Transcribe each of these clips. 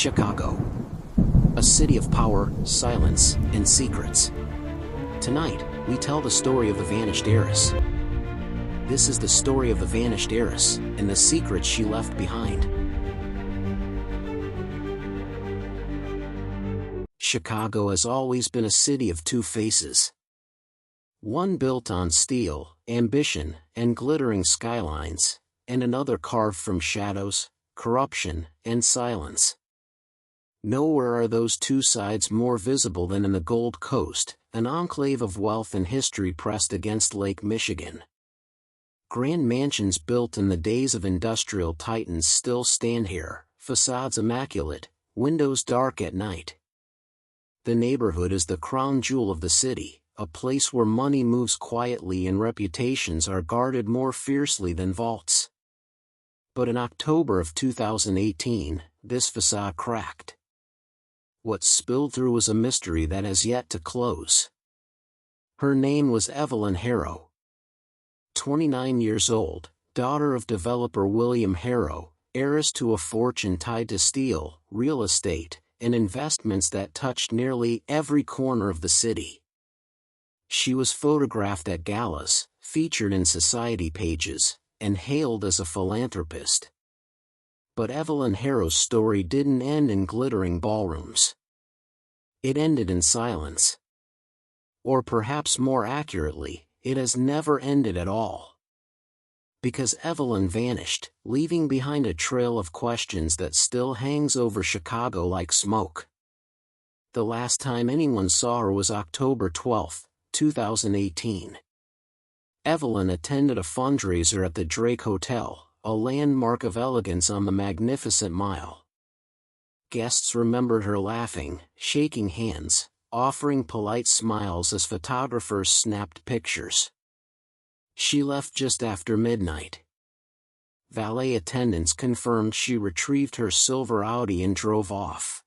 Chicago. A city of power, silence, and secrets. Tonight, we tell the story of the vanished heiress. This is the story of the vanished heiress, and the secrets she left behind. Chicago has always been a city of two faces. One built on steel, ambition, and glittering skylines, and another carved from shadows, corruption, and silence. Nowhere are those two sides more visible than in the Gold Coast, an enclave of wealth and history pressed against Lake Michigan. Grand mansions built in the days of industrial titans still stand here, facades immaculate, windows dark at night. The neighborhood is the crown jewel of the city, a place where money moves quietly and reputations are guarded more fiercely than vaults. But in October of 2018, this facade cracked. What spilled through was a mystery that has yet to close. Her name was Evelyn Harrow. 29 years old, daughter of developer William Harrow, heiress to a fortune tied to steel, real estate, and investments that touched nearly every corner of the city. She was photographed at galas, featured in society pages, and hailed as a philanthropist. But Evelyn Harrow's story didn't end in glittering ballrooms. It ended in silence. Or perhaps more accurately, it has never ended at all. Because Evelyn vanished, leaving behind a trail of questions that still hangs over Chicago like smoke. The last time anyone saw her was October 12, 2018. Evelyn attended a fundraiser at the Drake Hotel, a landmark of elegance on the Magnificent Mile. Guests remembered her laughing, shaking hands, offering polite smiles as photographers snapped pictures. She left just after midnight. Valet attendants confirmed she retrieved her silver Audi and drove off.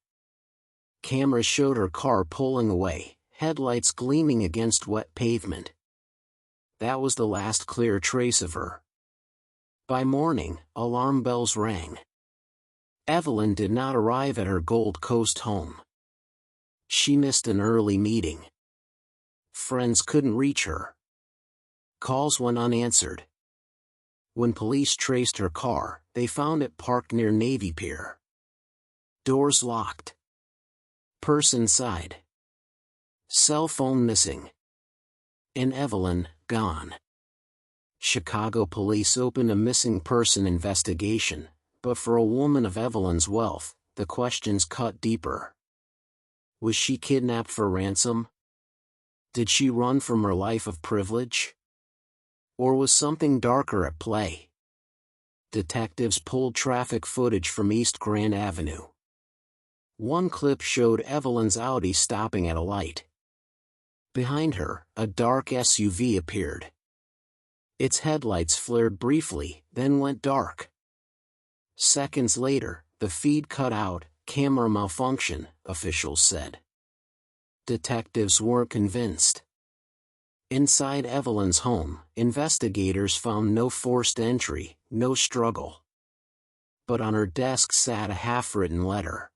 Cameras showed her car pulling away, headlights gleaming against wet pavement. That was the last clear trace of her. By morning, alarm bells rang. Evelyn did not arrive at her Gold Coast home. She missed an early meeting. Friends couldn't reach her. Calls went unanswered. When police traced her car, they found it parked near Navy Pier. Doors locked. Purse inside. Cell phone missing. And Evelyn, gone. Chicago police opened a missing person investigation, but for a woman of Evelyn's wealth, the questions cut deeper. Was she kidnapped for ransom? Did she run from her life of privilege? Or was something darker at play? Detectives pulled traffic footage from East Grand Avenue. One clip showed Evelyn's Audi stopping at a light. Behind her, a dark SUV appeared. Its headlights flared briefly, then went dark. Seconds later, the feed cut out, camera malfunction, officials said. Detectives weren't convinced. Inside Evelyn's home, investigators found no forced entry, no struggle. But on her desk sat a half-written letter.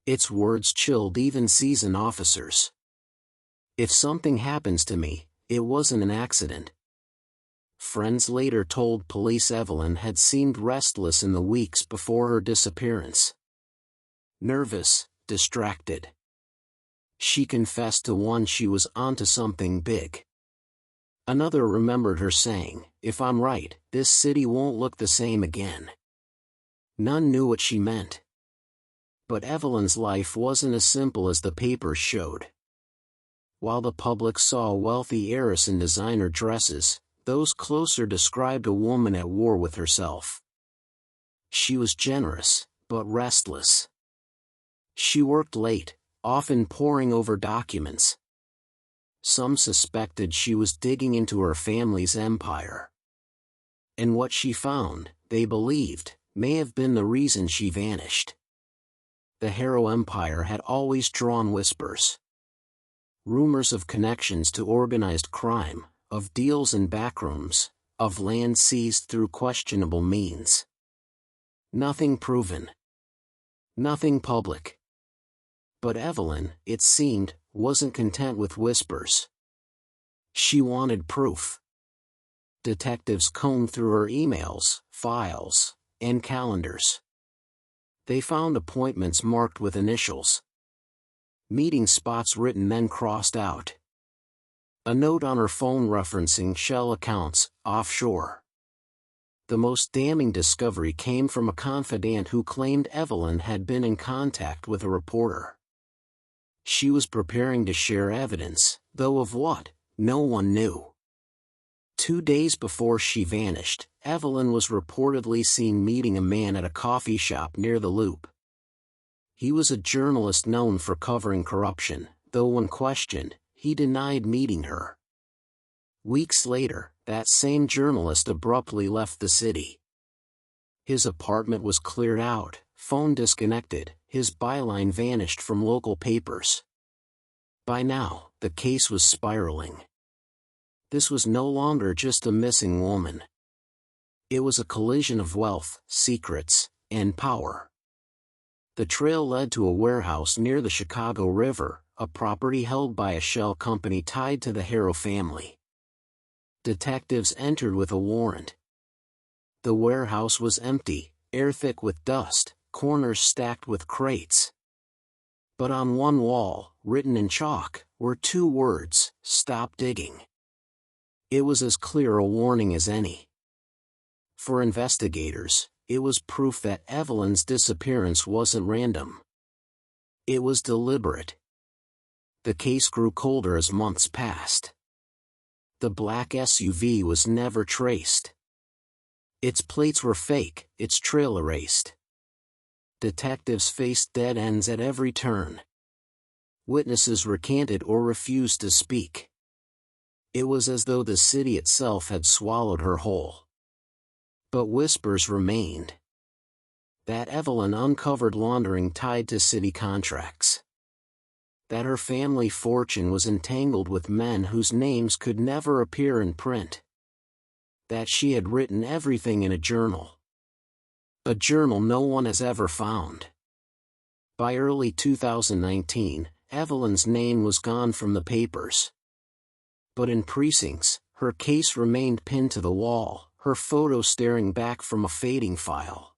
Its words chilled even seasoned officers. If something happens to me, it wasn't an accident. Friends later told police Evelyn had seemed restless in the weeks before her disappearance. Nervous, distracted. She confessed to one she was onto something big. Another remembered her saying, "If I'm right, this city won't look the same again." None knew what she meant. But Evelyn's life wasn't as simple as the papers showed. While the public saw a wealthy heiress in designer dresses, those closer described a woman at war with herself. She was generous, but restless. She worked late, often poring over documents. Some suspected she was digging into her family's empire. And what she found, they believed, may have been the reason she vanished. The Harrow empire had always drawn whispers. Rumors of connections to organized crime, of deals in backrooms, of land seized through questionable means. Nothing proven. Nothing public. But Evelyn, it seemed, wasn't content with whispers. She wanted proof. Detectives combed through her emails, files, and calendars. They found appointments marked with initials. Meeting spots written then crossed out. A note on her phone referencing shell accounts, offshore. The most damning discovery came from a confidant who claimed Evelyn had been in contact with a reporter. She was preparing to share evidence, though of what, no one knew. 2 days before she vanished, Evelyn was reportedly seen meeting a man at a coffee shop near the Loop. He was a journalist known for covering corruption, though when questioned, he denied meeting her. Weeks later, that same journalist abruptly left the city. His apartment was cleared out, phone disconnected, his byline vanished from local papers. By now, the case was spiraling. This was no longer just a missing woman. It was a collision of wealth, secrets, and power. The trail led to a warehouse near the Chicago River, a property held by a shell company tied to the Harrow family. Detectives entered with a warrant. The warehouse was empty, air-thick with dust, corners stacked with crates. But on one wall, written in chalk, were 2 words, "Stop digging." It was as clear a warning as any. For investigators, it was proof that Evelyn's disappearance wasn't random. It was deliberate. The case grew colder as months passed. The black SUV was never traced. Its plates were fake, its trail erased. Detectives faced dead ends at every turn. Witnesses recanted or refused to speak. It was as though the city itself had swallowed her whole. But whispers remained. That Evelyn uncovered laundering tied to city contracts. That her family fortune was entangled with men whose names could never appear in print. That she had written everything in a journal. A journal no one has ever found. By early 2019, Evelyn's name was gone from the papers. But in precincts, her case remained pinned to the wall, her photo staring back from a fading file.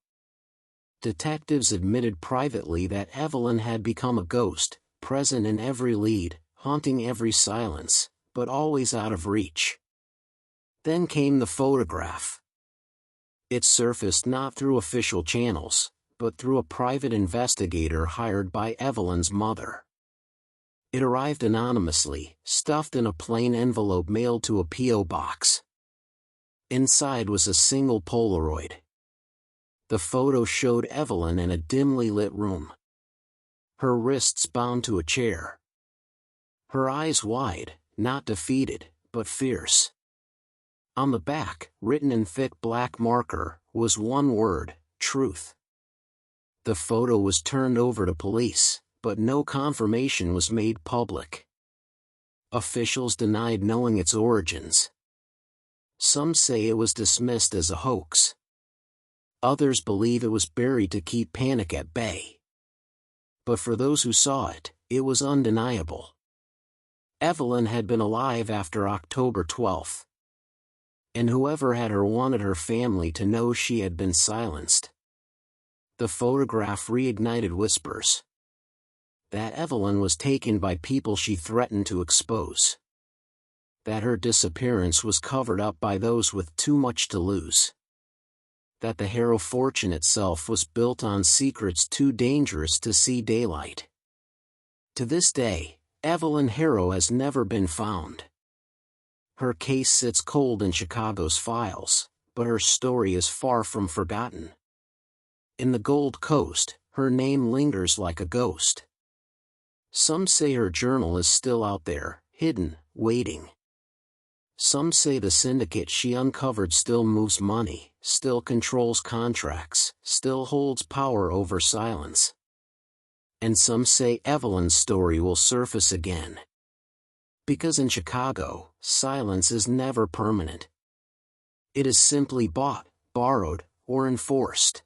Detectives admitted privately that Evelyn had become a ghost, present in every lead, haunting every silence, but always out of reach. Then came the photograph. It surfaced not through official channels, but through a private investigator hired by Evelyn's mother. It arrived anonymously, stuffed in a plain envelope mailed to a P.O. box. Inside was a single Polaroid. The photo showed Evelyn in a dimly lit room. Her wrists bound to a chair. Her eyes wide, not defeated, but fierce. On the back, written in thick black marker, was one word, truth. The photo was turned over to police, but no confirmation was made public. Officials denied knowing its origins. Some say it was dismissed as a hoax. Others believe it was buried to keep panic at bay. But for those who saw it, it was undeniable. Evelyn had been alive after October 12th. And whoever had her wanted her family to know she had been silenced. The photograph reignited whispers. That Evelyn was taken by people she threatened to expose. That her disappearance was covered up by those with too much to lose. That the Harrow fortune itself was built on secrets too dangerous to see daylight. To this day, Evelyn Harrow has never been found. Her case sits cold in Chicago's files, but her story is far from forgotten. In the Gold Coast, her name lingers like a ghost. Some say her journal is still out there, hidden, waiting. Some say the syndicate she uncovered still moves money, still controls contracts, still holds power over silence. And some say Evelyn's story will surface again. Because in Chicago, silence is never permanent. It is simply bought, borrowed, or enforced.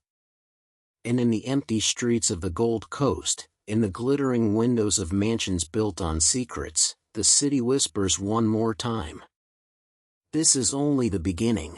And in the empty streets of the Gold Coast, in the glittering windows of mansions built on secrets, the city whispers one more time. This is only the beginning.